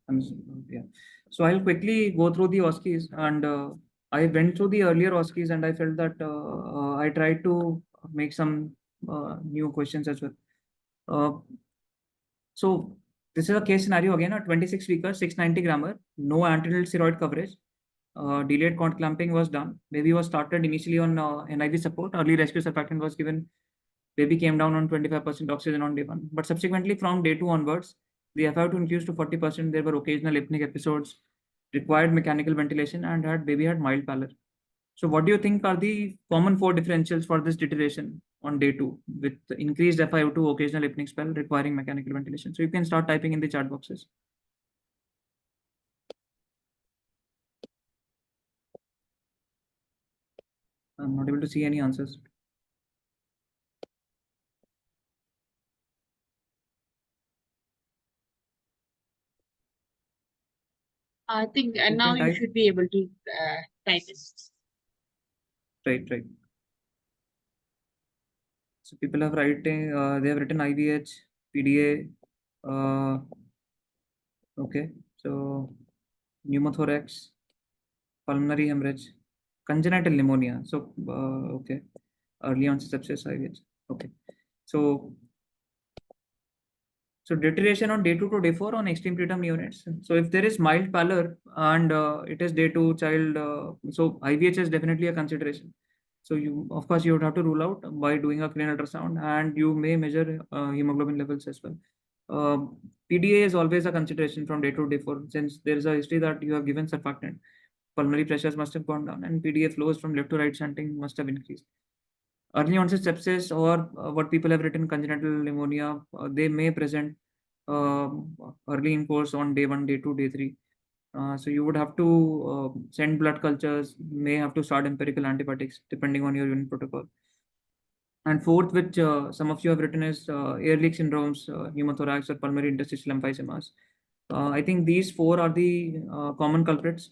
Yeah. So I'll quickly go through the OSCEs, and I went through the earlier OSCEs, and I felt that I tried to make some new questions as well. Uh, so this is a case scenario again, a 26 weeker, 690 grammer, no antenatal steroid coverage. Delayed cord clamping was done. Baby was started initially on NIV support. Early rescue surfactant was given. Baby came down on 25% oxygen on day 1. But subsequently, from day 2 onwards, the FiO2 increased to 40%. There were occasional apneic episodes, required mechanical ventilation, and baby had mild pallor. So what do you think are the common 4 differentials for this deterioration on day 2 with increased FiO2, occasional apneic spell, requiring mechanical ventilation? So you can start typing in the chat boxes. I'm not able to see any answers. I think now you should be able to type it. Right. So people have writing, they have written IVH, PDA. Okay, so pneumothorax, pulmonary hemorrhage, congenital pneumonia. So okay, early onset sepsis, IVH. Okay, so deterioration on day 2 to day 4 on extreme preterm neonates. So if there is mild pallor and it is day 2 child, so IVH is definitely a consideration. So you, of course, you would have to rule out by doing a clean ultrasound, and you may measure hemoglobin levels as well. PDA is always a consideration from day 2 to day 4, since there is a history that you have given surfactant. Pulmonary pressures must have gone down, and PDA flows from left to right shunting must have increased. Early onset sepsis, or what people have written congenital pneumonia, they may present early in course on day 1, day 2, day 3. So you would have to send blood cultures, may have to start empirical antibiotics depending on your unit protocol. And fourth, which some of you have written, is air leak syndromes, pneumothorax, or pulmonary interstitial emphysemas. I think these 4 are the common culprits.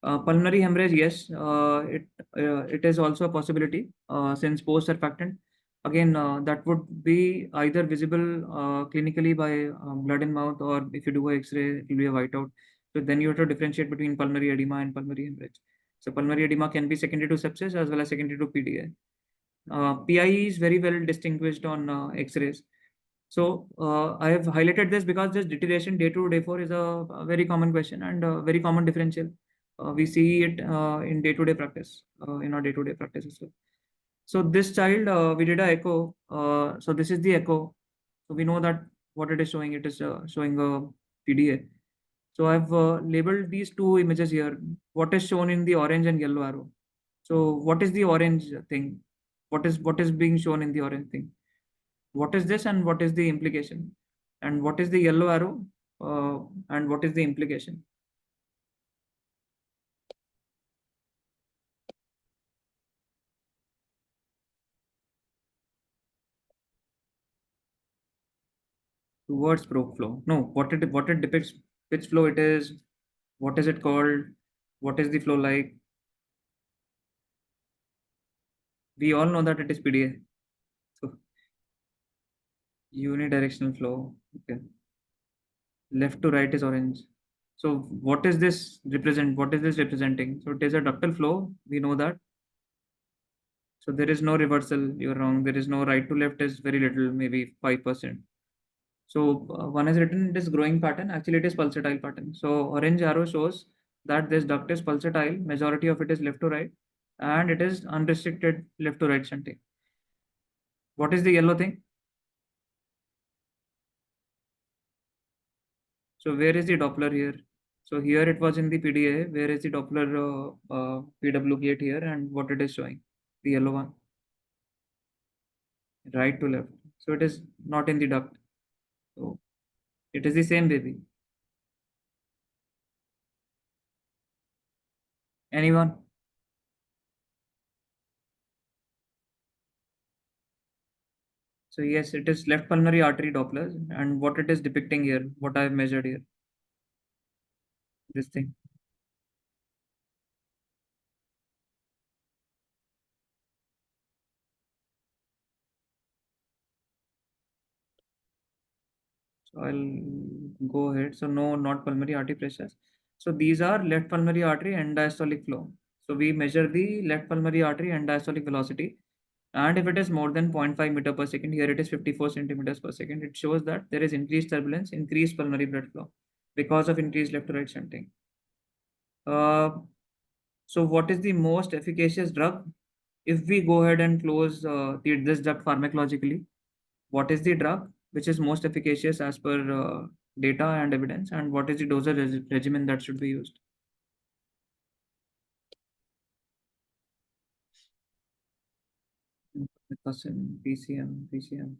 Pulmonary hemorrhage, yes, it is also a possibility since post surfactant. Again, that would be either visible clinically by blood in mouth, or if you do a X-ray, it will be a whiteout. So then you have to differentiate between pulmonary edema and pulmonary hemorrhage. So pulmonary edema can be secondary to sepsis as well as secondary to PDA. PIE is very well distinguished on X-rays. So I have highlighted this because this deterioration day 2 day 4 is a very common question and a very common differential. We see it in day-to-day practice, in our day-to-day practice as well. So this child, we did a echo. So this is the echo. So we know that what it is showing, it is showing a PDA. So I've labeled these 2 images here. What is shown in the orange and yellow arrow? So what is the orange thing? What is being shown in the orange thing? What is this, and what is the implication? And what is the yellow arrow? And what is the implication? Towards broke flow. No, what it depicts, which flow it is, what is it called, what is the flow like. We all know that it is PDA. So unidirectional flow. Okay. Left to right is orange. So what is this represent? What is this representing? So it is a ductal flow. We know that. So there is no reversal. You're wrong. There is no right to left is very little, maybe 5%. So one has written it is growing pattern. Actually, it is pulsatile pattern. So orange arrow shows that this duct is pulsatile. Majority of it is left to right, and it is unrestricted left to right shunting. What is the yellow thing? So where is the Doppler here? So here it was in the PDA. Where is the Doppler PW gate here, and what it is showing? The yellow one, right to left. So it is not in the duct. So it is the same baby. Anyone? So yes, it is left pulmonary artery Dopplers, and what it is depicting here, what I have measured here, this thing. So I'll go ahead. So no, not pulmonary artery pressures. So these are left pulmonary artery and diastolic flow. So we measure the left pulmonary artery and diastolic velocity. And if it is more than 0.5 meter per second, here it is 54 centimeters per second, it shows that there is increased turbulence, increased pulmonary blood flow because of increased left to right shunting. Uh, so what is the most efficacious drug? If we go ahead and close this drug pharmacologically, what is the drug which is most efficacious as per data and evidence, and what is the dosage regimen that should be used? PCM.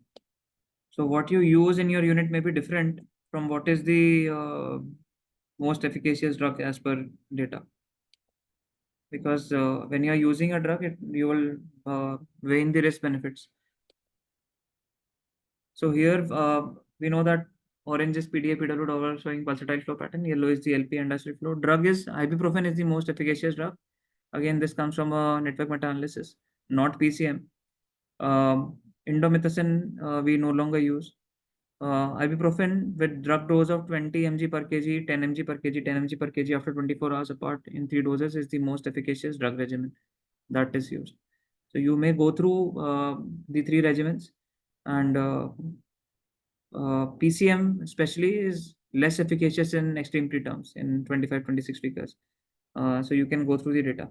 So what you use in your unit may be different from what is the most efficacious drug as per data. Because when you are using a drug, you will weigh in the risk benefits. So here we know that orange is PDA, PW showing pulsatile flow pattern, yellow is the LP and diastolic flow. Drug is ibuprofen is the most efficacious drug. Again, this comes from a network meta-analysis, not PCM. Indomethacin we no longer use. Ibuprofen with drug dose of 20 mg per kg, 10 mg per kg, 10 mg per kg after 24 hours apart in 3 doses is the most efficacious drug regimen that is used. So you may go through the 3 regimens, and PCM especially is less efficacious in extreme preterms in 25-26 weekers. So you can go through the data.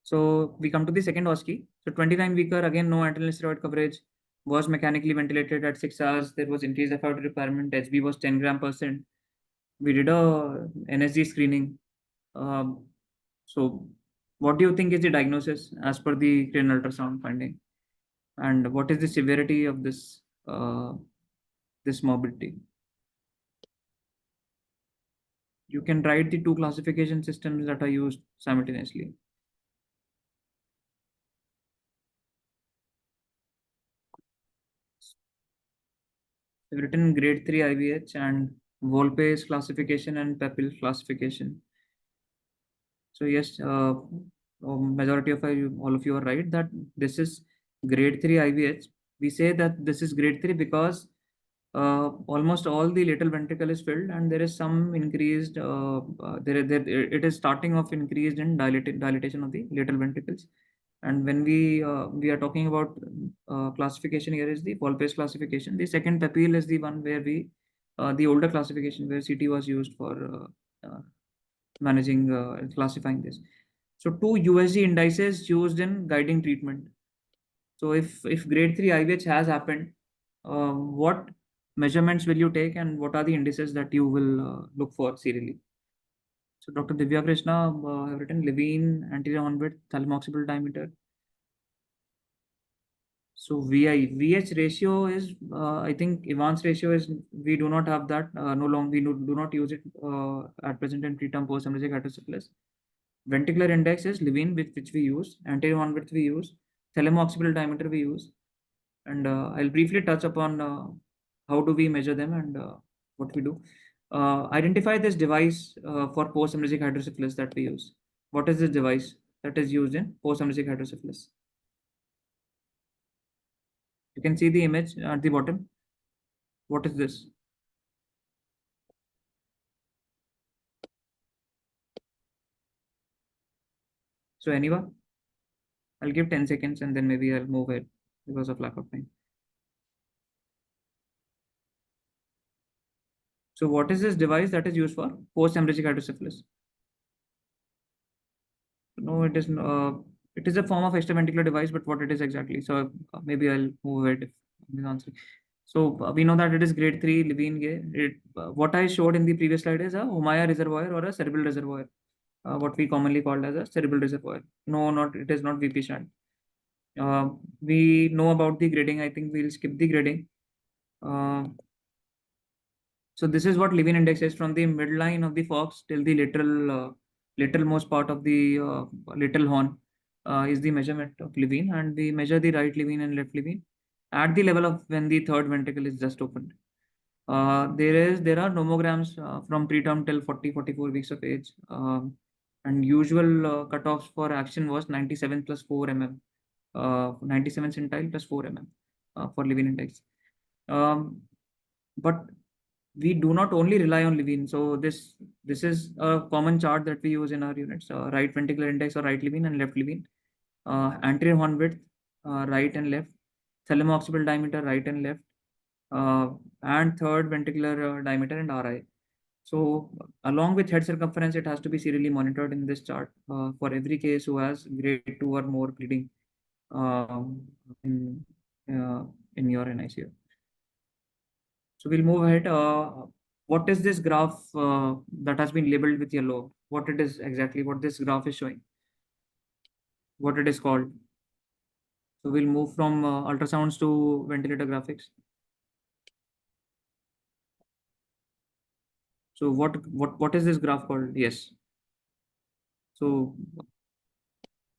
So we come to the second OSCE. So 29 weeker, again, no antral steroid coverage, was mechanically ventilated at 6 hours. There was increased FIO2 requirement. HB was 10 gram percent. We did a NSG screening. So what do you think is the diagnosis as per the cranial ultrasound finding? And what is the severity of this morbidity? You can write the 2 classification systems that are used simultaneously. I've written grade 3 IVH and Volpe's classification and Pepil classification. So yes, majority of all of you are right that this is grade 3 IVH. We say that this is grade 3 because almost all the lateral ventricle is filled and there is some increased, it is starting off increased in dilatation of the lateral ventricles. And when we are talking about classification, here is the Volpe's classification. The second Pepil is the one where the older classification where CT was used for managing classifying this. So two USG indices used in guiding treatment. So if grade 3 IVH has happened, what measurements will you take and what are the indices that you will look for serially? So Dr. Divya Krishna have written Levine, anterior onward, thalamic diameter. So VH ratio is, I think Evans ratio is, we do not have that, no longer, we do not use it at present in preterm post-hemorrhagic hydrocephalus. Ventricular index is Levine, which we use, anterior horn width we use, thalamo-occipital diameter we use, and I'll briefly touch upon how do we measure them and what we do. Identify this device for post-hemorrhagic hydrocephalus that we use. What is this device that is used in post-hemorrhagic hydrocephalus? You can see the image at the bottom. What is this? So anyone? I'll give 10 seconds and then maybe I'll move it because of lack of time. So what is this device that is used for post-hemorrhagic hydrocephalus? No, it is. It is a form of extraventricular device, but what it is exactly? So maybe I'll move it if I'm answering. So we know that it is grade 3 Levine Gay. What I showed in the previous slide is a Humaya reservoir or a cerebral reservoir, what we commonly called as a cerebral reservoir. No, not it is not VP shunt. We know about the grading. I think we'll skip the grading. So this is what Levine index is from the midline of the fox till the lateral most part of the lateral horn is the measurement of Levine, and we measure the right Levine and left Levine at the level of when the third ventricle is just opened. There are nomograms from preterm till 44 weeks of age, and usual cutoffs for action was 97 plus 4 mm, 97 centile plus 4 mm. for Levine index. But we do not only rely on Levine. So this is a common chart that we use in our units: right ventricular index or right Levine and left Levine, anterior horn width, right and left, thalamo-occipital diameter, right and left, and third ventricular diameter and RI. So along with head circumference, it has to be serially monitored in this chart for every case who has grade 2 or more bleeding um, in uh, in your NICU. So we'll move ahead. What is this graph that has been labeled with yellow? What it is exactly? What this graph is showing? What it is called? So we'll move from ultrasounds to ventilator graphics. So what is this graph called? Yes. So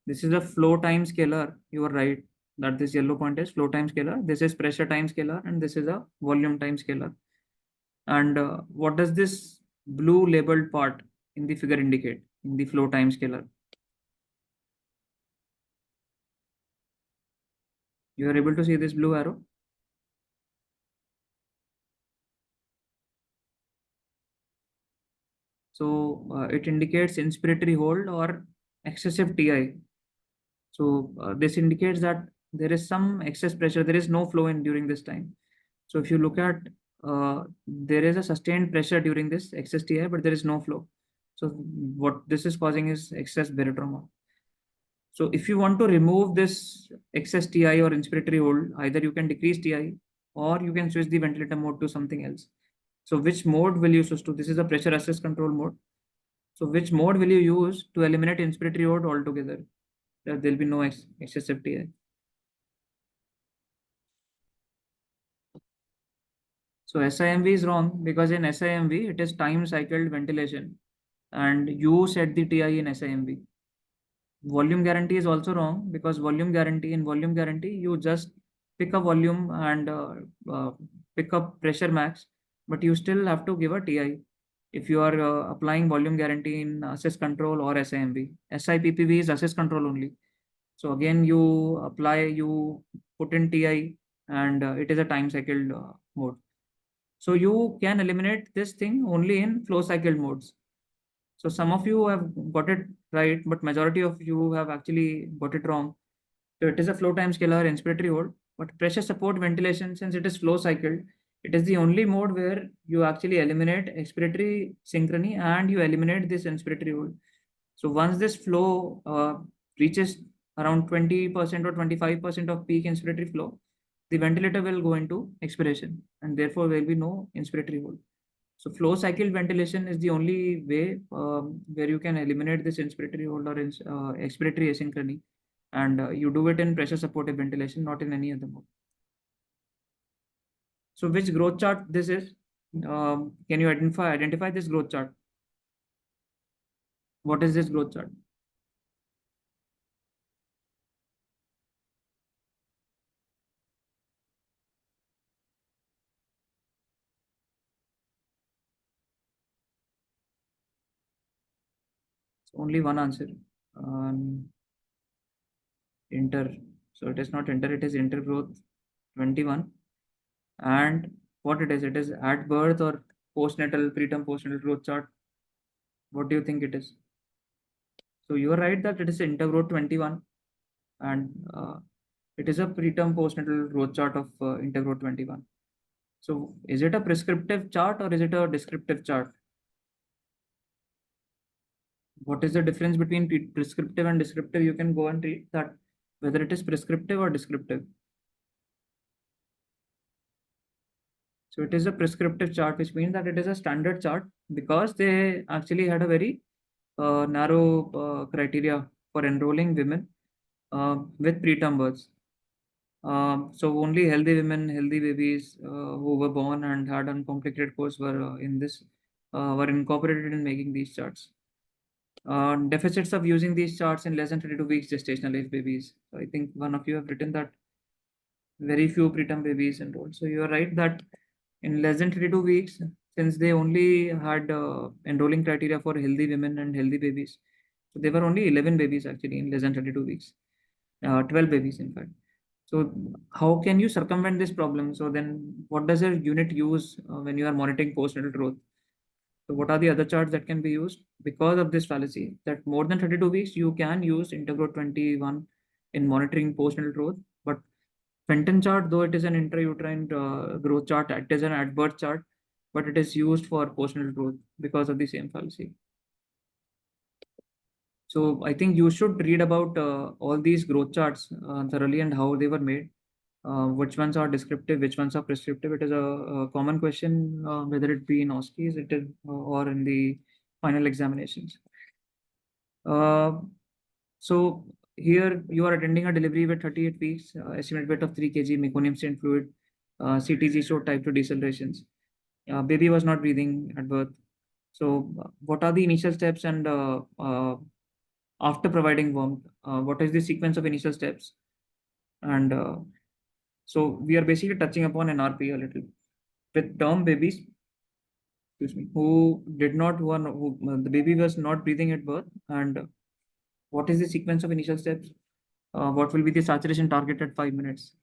this is a flow time scalar. You are right that this yellow point is flow time scalar. This is pressure time scalar, and this is a volume time scalar. And what does this blue labeled part in the figure indicate in the flow time scalar? You are able to see this blue arrow? So it indicates inspiratory hold or excessive TI. So this indicates that there is some excess pressure. There is no flow in during this time. So if you look at, there is a sustained pressure during this excess TI, but there is no flow. So what this is causing is excess barotrauma. So if you want to remove this excess TI or inspiratory hold, either you can decrease TI or you can switch the ventilator mode to something else. So which mode will you switch to? This is a pressure assist control mode. So which mode will you use to eliminate inspiratory hold altogether? There will be no excessive TI. So SIMV is wrong because in SIMV it is time cycled ventilation and you set the TI in SIMV. Volume guarantee is also wrong because volume guarantee you just pick a volume and pick up pressure max, but you still have to give a TI if you are applying volume guarantee in assist control or SIMV. SIPPV is assist control only. So again, you put in TI and it is a time cycled mode. So you can eliminate this thing only in flow cycled modes. So some of you have got it right, but majority of you have actually got it wrong. So it is a flow time scalar inspiratory hold, but pressure support ventilation, since it is flow cycled, it is the only mode where you actually eliminate expiratory synchrony and you eliminate this inspiratory hold. So once this flow reaches around 20% or 25% of peak inspiratory flow, the ventilator will go into expiration and therefore there will be no inspiratory hold. So flow cycle ventilation is the only way where you can eliminate this inspiratory hold or expiratory asynchrony, and you do it in pressure supportive ventilation, not in any other mode. So which growth chart this is? Can you identify this growth chart? What is this growth chart? Only one answer. Inter. So it is not inter, it is intergrowth 21. And what it is at birth or postnatal, preterm postnatal growth chart. What do you think it is? So you are right that it is intergrowth 21 and it is a preterm postnatal growth chart of intergrowth 21. So is it a prescriptive chart or is it a descriptive chart? What is the difference between prescriptive and descriptive? You can go and read that whether it is prescriptive or descriptive. So it is a prescriptive chart, which means that it is a standard chart because they actually had a very narrow criteria for enrolling women with preterm births. So only healthy women, healthy babies who were born and had uncomplicated course were were incorporated in making these charts. Deficits of using these charts in less than 32 weeks gestational age babies. So I think one of you have written that very few preterm babies enrolled. So you are right that in less than 32 weeks, since they only had enrolling criteria for healthy women and healthy babies, so there were only 11 babies actually in less than 32 weeks, 12 babies in fact. So how can you circumvent this problem? So then what does a unit use when you are monitoring postnatal growth? So what are the other charts that can be used? Because of this fallacy that more than 32 weeks, you can use Intergrowth 21 in monitoring postnatal growth. But Fenton chart, though it is an intrauterine growth chart, it is an at birth chart, but it is used for postnatal growth because of the same fallacy. So I think you should read about all these growth charts thoroughly and how they were made. Which ones are descriptive, which ones are prescriptive. It is a common question, whether it be in OSCEs, it is, or in the final examinations. So here you are attending a delivery with 38 weeks, estimated weight of 3 kg, meconium stent fluid, CTG showed type 2 decelerations. Baby was not breathing at birth. So what are the initial steps and after providing warmth, what is the sequence of initial steps? And so we are basically touching upon an RP a little with term babies, excuse me, who did not, who the baby was not breathing at birth. And what is the sequence of initial steps? What will be the saturation target at 5 minutes?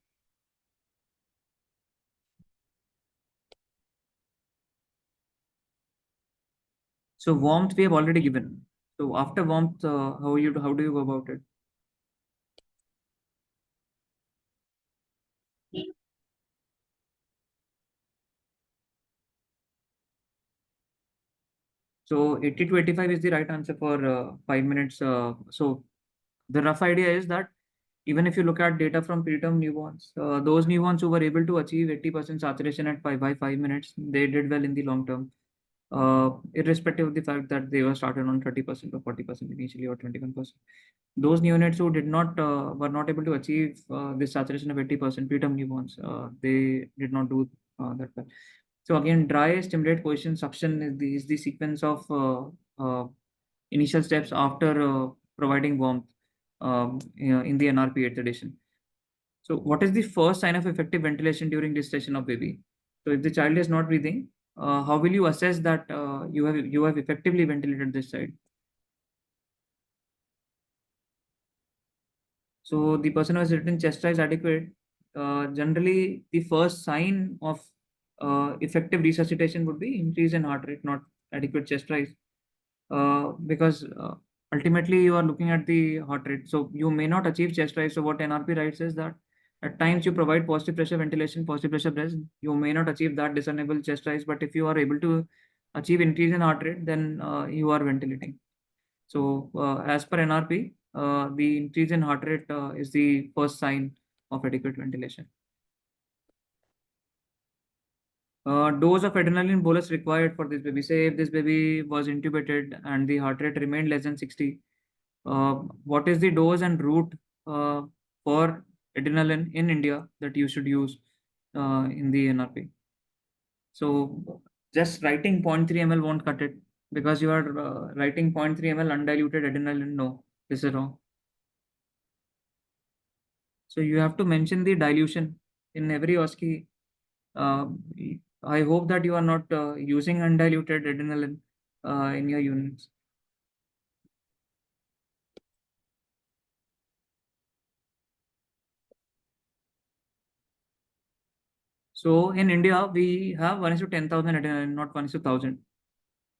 So warmth we have already given. So after warmth, how do you go about it? So 80 to 85 is the right answer for 5 minutes. So the rough idea is that even if you look at data from preterm newborns, those newborns who were able to achieve 80% saturation at by 5 minutes, they did well in the long term, irrespective of the fact that they were started on 30% or 40% initially or 21%. Those neonates who did not were not able to achieve this saturation of 80% preterm newborns, they did not do that well. So again, dry stimulate position suction is the sequence of initial steps after providing warmth in the NRP 8th edition. So what is the first sign of effective ventilation during this session of baby? So if the child is not breathing, how will you assess that you have effectively ventilated this side? So the person who has written chest rise adequate, generally the first sign of effective resuscitation would be increase in heart rate, not adequate chest rise. Because ultimately you are looking at the heart rate. So you may not achieve chest rise. So what NRP writes is that at times you provide positive pressure ventilation, positive pressure breath. You may not achieve that discernible chest rise, but if you are able to achieve increase in heart rate, then you are ventilating. So as per NRP, the increase in heart rate is the first sign of adequate ventilation. Dose of adrenaline bolus required for this baby. Say if this baby was intubated and the heart rate remained less than 60, what is the dose and route for adrenaline in India that you should use in the NRP? So just writing 0.3 ml won't cut it because you are writing 0.3 ml undiluted adrenaline. No, this is wrong. So you have to mention the dilution in every OSCE. Uh, I hope that you are not using undiluted adrenaline in your units. So in India, we have 1 is to 10,000 adrenaline, not 1 is to 1,000.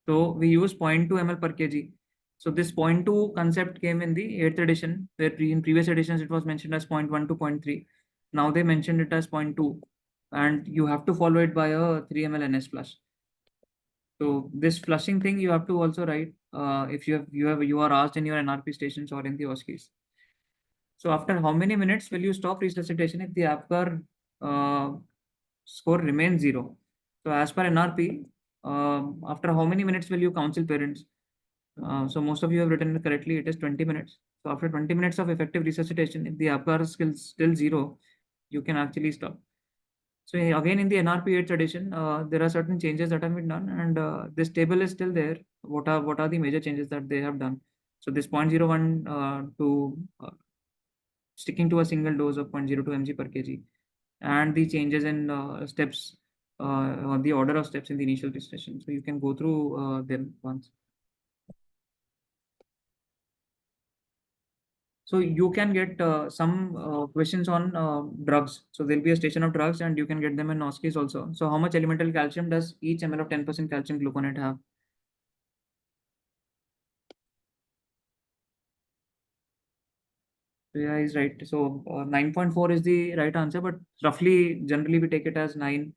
So we use 0.2 ml per kg. So this 0.2 concept came in the 8th edition, where in previous editions it was mentioned as 0.1 to 0.3. Now they mentioned it as 0.2, and you have to follow it by a 3 ml NS flush. So this flushing thing you have to also write if you are asked in your NRP stations or in the OSCEs. So after how many minutes will you stop resuscitation if the APGAR score remains 0? So as per NRP, after how many minutes will you counsel parents? So most of you have written it correctly. It is 20 minutes. So after 20 minutes of effective resuscitation, if the APGAR is still 0, you can actually stop. So again, in the NRP 8th edition, there are certain changes that have been done, and this table is still there. What are the major changes that they have done? So this 0.01 to sticking to a single dose of 0.02 mg per kg, and the changes in steps, or the order of steps in the initial registration. So you can go through them once. So you can get some questions on drugs. So there'll be a station of drugs, and you can get them in OSCEs also. So how much elemental calcium does each ml of 10% calcium gluconate have? Yeah, he's right. So 9.4 is the right answer, but roughly, generally, we take it as 9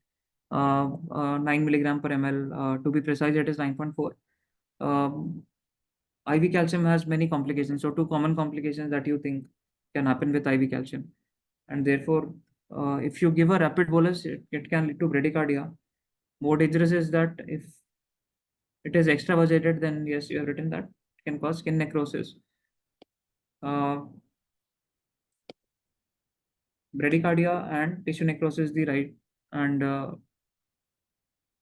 milligram per ml. To be precise, it is 9.4. IV calcium has many complications. So two common complications that you think can happen with IV calcium, and therefore, if you give a rapid bolus, it can lead to bradycardia. More dangerous is that if it is extravasated, then yes, you have written that it can cause skin necrosis. Uh, Bradycardia and tissue necrosis is the right. And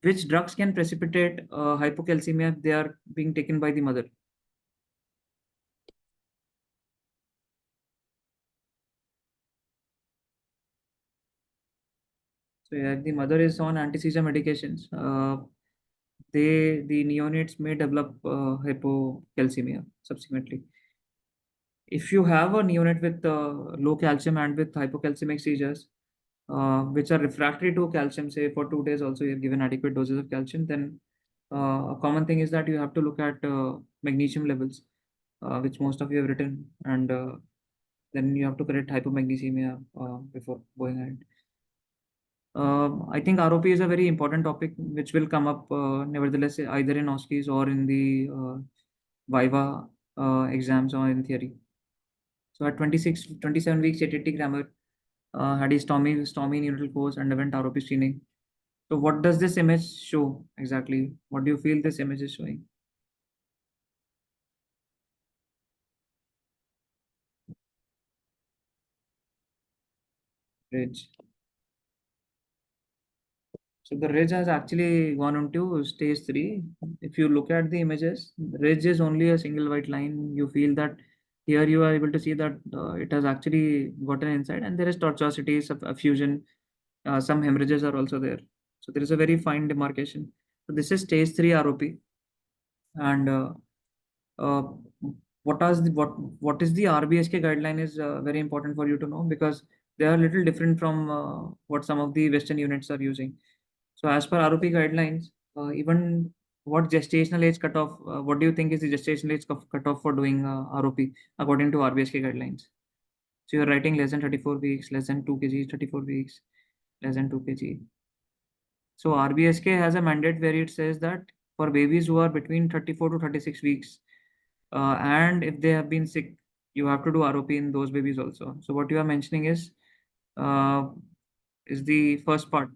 which drugs can precipitate hypocalcemia if they are being taken by the mother? So yeah, if the mother is on anti-seizure medications, the neonates may develop hypocalcemia subsequently. If you have a neonate with low calcium and with hypocalcemic seizures, which are refractory to calcium, say for 2 days also you're given adequate doses of calcium, then a common thing is that you have to look at magnesium levels, which most of you have written, and then you have to correct hypomagnesemia before going ahead. I think ROP is a very important topic which will come up nevertheless either in OSCEs or in the Viva exams or in theory. So at 27 weeks, ATT grammar had his STOMI neonatal course, underwent ROP screening. So what does this image show exactly? What do you feel this image is showing? Ridge. So the ridge has actually gone into stage 3. If you look at the images, ridge is only a single white line. You feel that here you are able to see that it has actually gotten inside, and there is tortuosity, fusion. Some hemorrhages are also there. So there is a very fine demarcation. So this is stage 3 ROP, and uh, what is the RBSK guideline is very important for you to know, because they are a little different from what some of the Western units are using. So as per ROP guidelines, even what gestational age cutoff, what do you think is the gestational age cutoff for doing ROP according to RBSK guidelines? So you're writing less than 34 weeks, less than 2 kg, 34 weeks, less than 2 kg. So RBSK has a mandate where it says that for babies who are between 34 to 36 weeks, and if they have been sick, you have to do ROP in those babies also. So what you are mentioning uh, is the first part.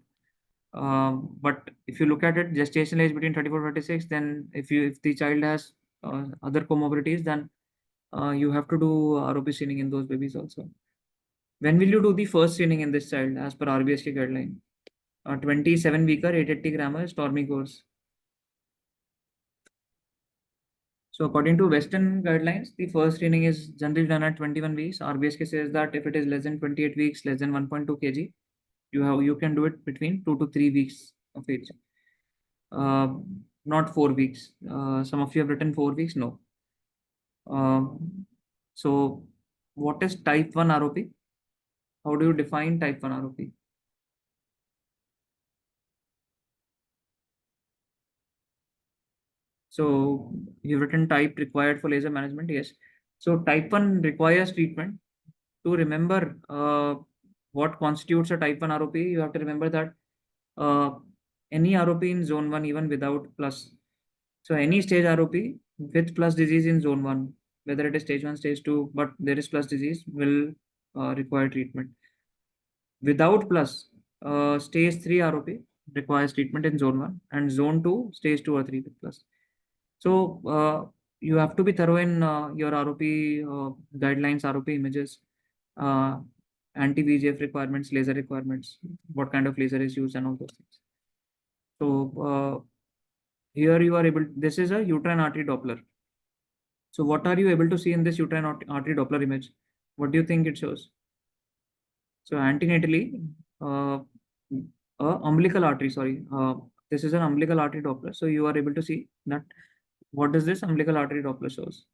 But if you look at it, gestation age between 34 to 36, then if the child has other comorbidities, then you have to do ROP screening in those babies also. When will you do the first screening in this child as per RBSK guideline? 27 weeker, 880 grammar, Stormy course. So according to Western guidelines, the first screening is generally done at 21 weeks. RBSK says that if it is less than 28 weeks, less than 1.2 kg, you can do it between 2 to 3 weeks of age. Not 4 weeks. Some of you have written 4 weeks. No. So what is type 1 ROP? How do you define type 1 ROP? So you've written type required for laser management. Yes. So type 1 requires treatment. To remember what constitutes a type 1 ROP, you have to remember that uh, any ROP in zone 1, even without plus. So any stage ROP with plus disease in zone 1, whether it is stage 1, stage 2, but there is plus disease, will require treatment. Without plus, stage 3 ROP requires treatment in zone 1, and zone 2, stage 2 or 3 with plus. So you have to be thorough in your ROP guidelines, ROP images, uh, anti-VGF requirements, laser requirements, what kind of laser is used, and all those things. So here you are able, this is a uterine artery Doppler. So what are you able to see in this uterine artery Doppler image? What do you think it shows? So antenatally, umbilical artery, sorry, this is an umbilical artery Doppler. So you are able to see that what does this umbilical artery Doppler shows?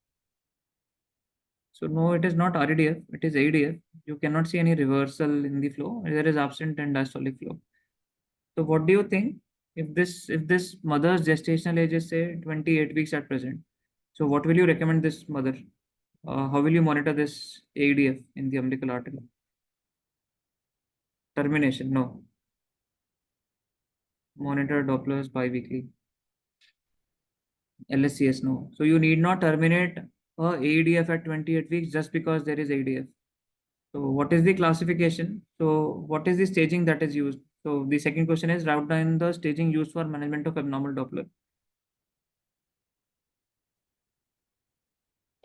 So no, it is not REDF, it is ADF. You cannot see any reversal in the flow. There is absent and diastolic flow. So what do you think if this mother's gestational age is say 28 weeks at present? So what will you recommend this mother? How will you monitor this ADF in the umbilical artery? Termination, no. Monitor Dopplers biweekly. LSCS, no. So you need not terminate ADF at 28 weeks just because there is ADF. So what is the classification? So what is the staging that is used? So the second question is write down the staging used for management of abnormal Doppler.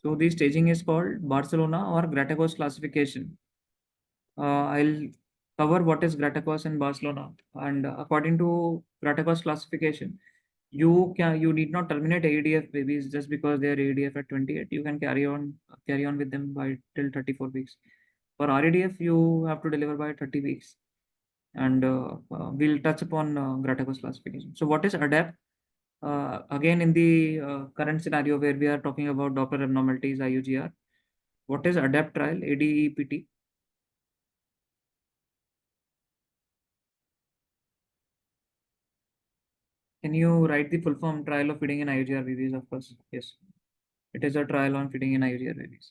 So the staging is called Barcelona or Gratakos classification. I'll cover what is Gratakos in Barcelona, and according to Gratakos classification, you need not terminate ADF babies just because they are ADF at 28. You can carry on with them by till 34 weeks. For RADF, you have to deliver by 30 weeks, and we'll touch upon Gratakos classification. So what is ADAPT? Again, in the current scenario where we are talking about Doppler abnormalities, IUGR, what is ADAPT trial, ADEPT? Can you write the full form? Trial of feeding in IUGR babies, of course. Yes, it is a trial on feeding in IUGR babies.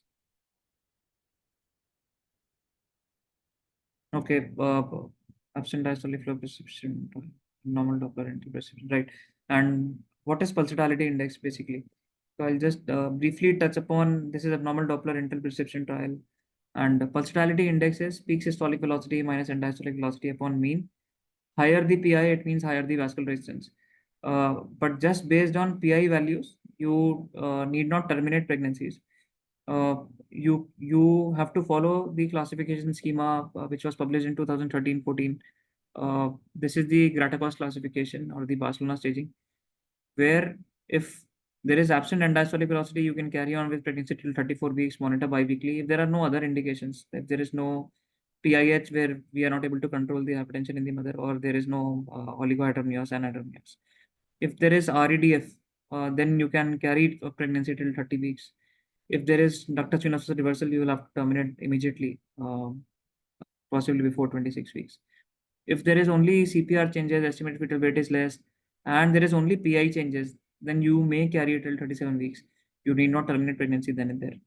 Okay, absent diastolic flow perception, normal Doppler anti perception, right? And what is pulsatility index basically? So I'll just briefly touch upon this is abnormal Doppler enteral perception trial, and pulsatility index is peak systolic velocity minus end diastolic velocity upon mean. Higher the PI, it means higher the vascular resistance. But just based on PI values, you need not terminate pregnancies. You have to follow the classification schema which was published in 2013-14. This is the Gratakos classification or the Barcelona staging, where if there is absent end diastolic velocity, you can carry on with pregnancy till 34 weeks, monitor biweekly. If there are no other indications, if there is no PIH where we are not able to control the hypertension in the mother, or there is no oligohydramnios and hydramnios. If there is REDF, then you can carry a pregnancy till 30 weeks. If there is ductus venosus reversal, you will have to terminate immediately, possibly before 26 weeks. If there is only CPR changes, estimated fetal weight is less, and there is only PI changes, then you may carry it till 37 weeks. You need not terminate pregnancy then and there.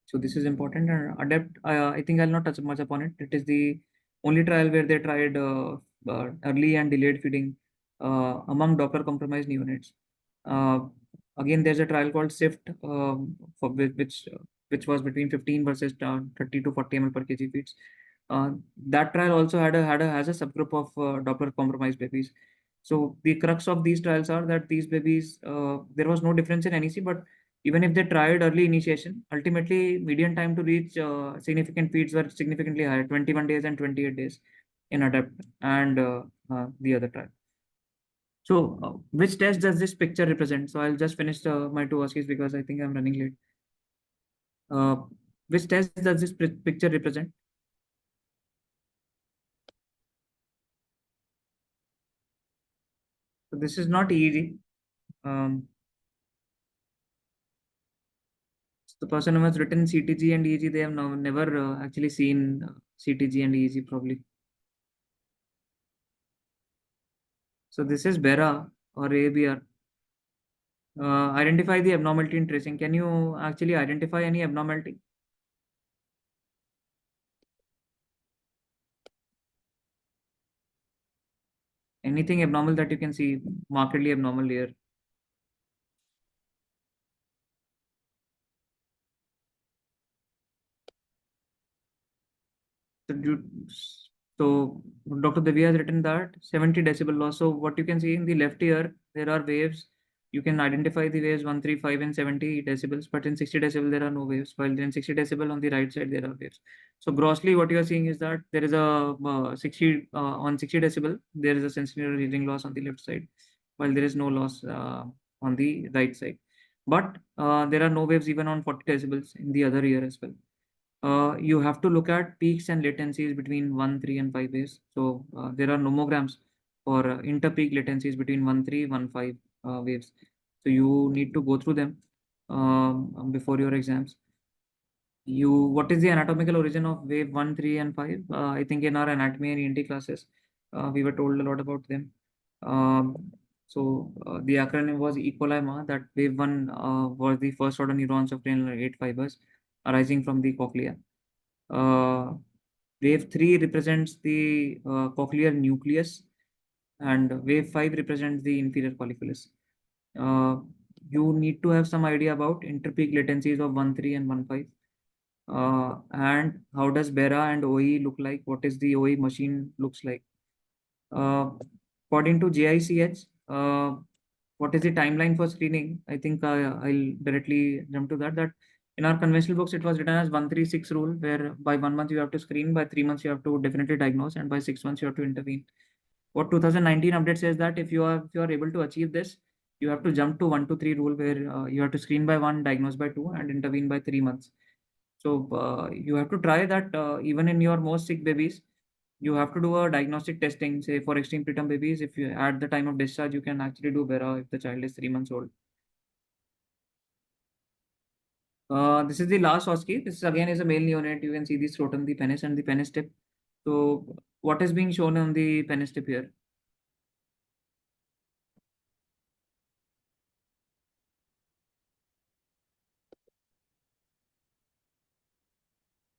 So this is important. And adapt, I think I'll not touch much upon it. It is the only trial where they tried early and delayed feeding among Doppler compromised neonates. Uh, Again, there's a trial called SIFT, for which was between 15 versus 30 to 40 ml per kg feeds. That trial also has a subgroup of Doppler compromised babies. So the crux of these trials are that these babies, there was no difference in NEC, but even if they tried early initiation, ultimately median time to reach significant feeds were significantly higher, 21 days and 28 days in ADAPT and the other trial. So which test does this picture represent? So I'll just finish my two OSCEs because I think I'm running late. Which test does this picture represent? So this is not EEG. The person who has written CTG and EEG, they have never actually seen CTG and EEG probably. So this is BERA or ABR. Identify the abnormality in tracing. Can you actually identify any abnormality? Anything abnormal that you can see markedly abnormal here? So, so Dr. Devi has written that 70 decibel loss. So what you can see in the left ear, there are waves. You can identify the waves 135 and 70 decibels, but in 60 decibel there are no waves. While in 60 decibel on the right side there are waves. So grossly, what you are seeing is that there is a 60 on 60 decibel there is a sensory reading loss on the left side, while there is no loss on the right side. But there are no waves even on 40 decibels in the other ear as well. You have to look at peaks and latencies between 1, 3, and 5 waves. So there are nomograms for inter-peak latencies between 1, 3, 1, 5 waves. So you need to go through them before your exams. What is the anatomical origin of wave 1, 3, and 5? I think in our anatomy and ENT classes, we were told a lot about them. The acronym was E. coli Ma, that wave 1 was the first order neurons of 8 fibers arising from the cochlea. Wave 3 represents the cochlear nucleus, and wave 5 represents the inferior colliculus. Uh, you need to have some idea about interpeak latencies of 1, 3 and 1, 5. And how does Bera and OE look like? What is the OE machine looks like? Uh, According to JICH, what is the timeline for screening? I think I'll directly jump to that. That in our conventional books, it was written as 136 rule, where by 1 month you have to screen, by 3 months you have to definitely diagnose, and by 6 months you have to intervene. What 2019 update says that if you are able to achieve this, you have to jump to 1 to 3 rule, where you have to screen by 1, diagnose by 2, and intervene by 3 months. So you have to try that even in your most sick babies, you have to do a diagnostic testing. Say for extreme preterm babies, if you at the time of discharge, you can actually do Bera if the child is 3 months old. This is the last OSCE. This again is a male neonate. You can see the scrotum, the penis, and the penis tip. So what is being shown on the penis tip here?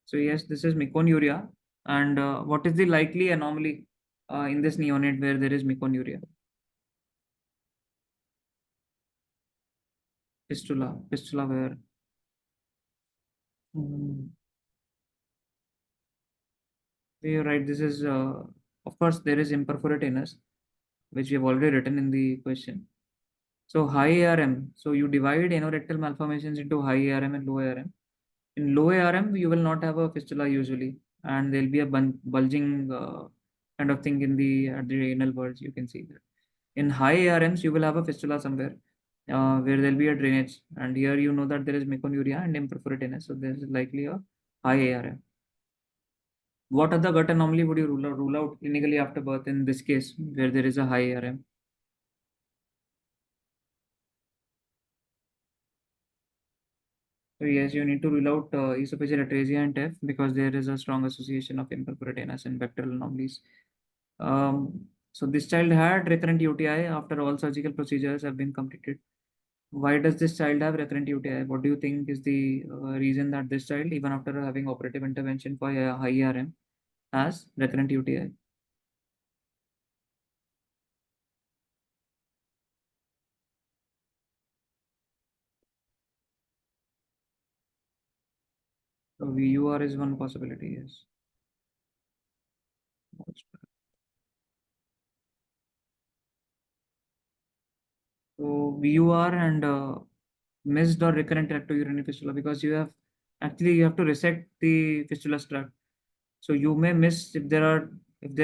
So yes, this is meconiuria. And what is the likely anomaly in this neonate where there is meconiuria? Fistula where? Hmm. You're right. This is, of course, there is imperforate anus, which we have already written in the question. So high ARM. So you divide anorectal malformations into high ARM and low ARM. In low ARM, you will not have a fistula usually, and there'll be a bulging kind of thing in the at the anal bulge. You can see that. In high ARMs, you will have a fistula somewhere where there'll be a drainage, and here you know that there is meconiuria and imperforate anus, so there is likely a high ARM. What other gut anomaly would you rule out clinically after birth in this case where there is a high ARM? So yes, you need to rule out esophageal atresia and TEF because there is a strong association of imperforate anus and bacterial anomalies. So this child had recurrent UTI after all surgical procedures have been completed. Why does this child have recurrent UTI? What do you think is the reason that this child, even after having operative intervention for a high ARM, has recurrent UTI? So VUR is one possibility, yes. So VUR and missed or recurrent rectourinary fistula, because you have to resect the fistula tract. So you may miss if there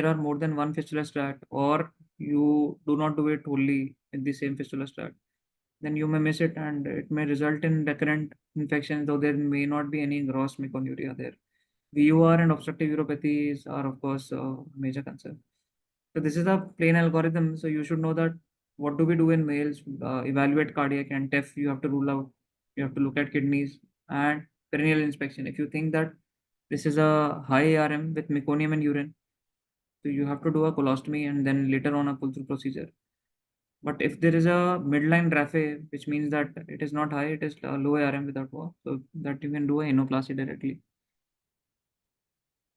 are more than one fistula tract, or you do not do it wholly in the same fistula tract. Then you may miss it, and it may result in recurrent infection, though there may not be any gross meconiuria there. VUR and obstructive uropathies are, of course, a major concern. So this is a plain algorithm. So you should know that what do we do in males? Evaluate cardiac and TEF. You have to rule out. You have to look at kidneys and perineal inspection. If you think that this is a high ARM with meconium and urine, so you have to do a colostomy and then later on a pull-through procedure. But if there is a midline raphe, which means that it is not high, it is low ARM without war, so that you can do a anoplasty directly.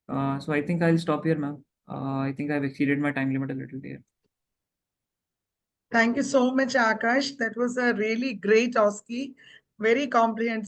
So I think I'll stop here, ma'am. I think I've exceeded my time limit a little here. Thank you so much, Akash. That was a really great OSCE, very comprehensive.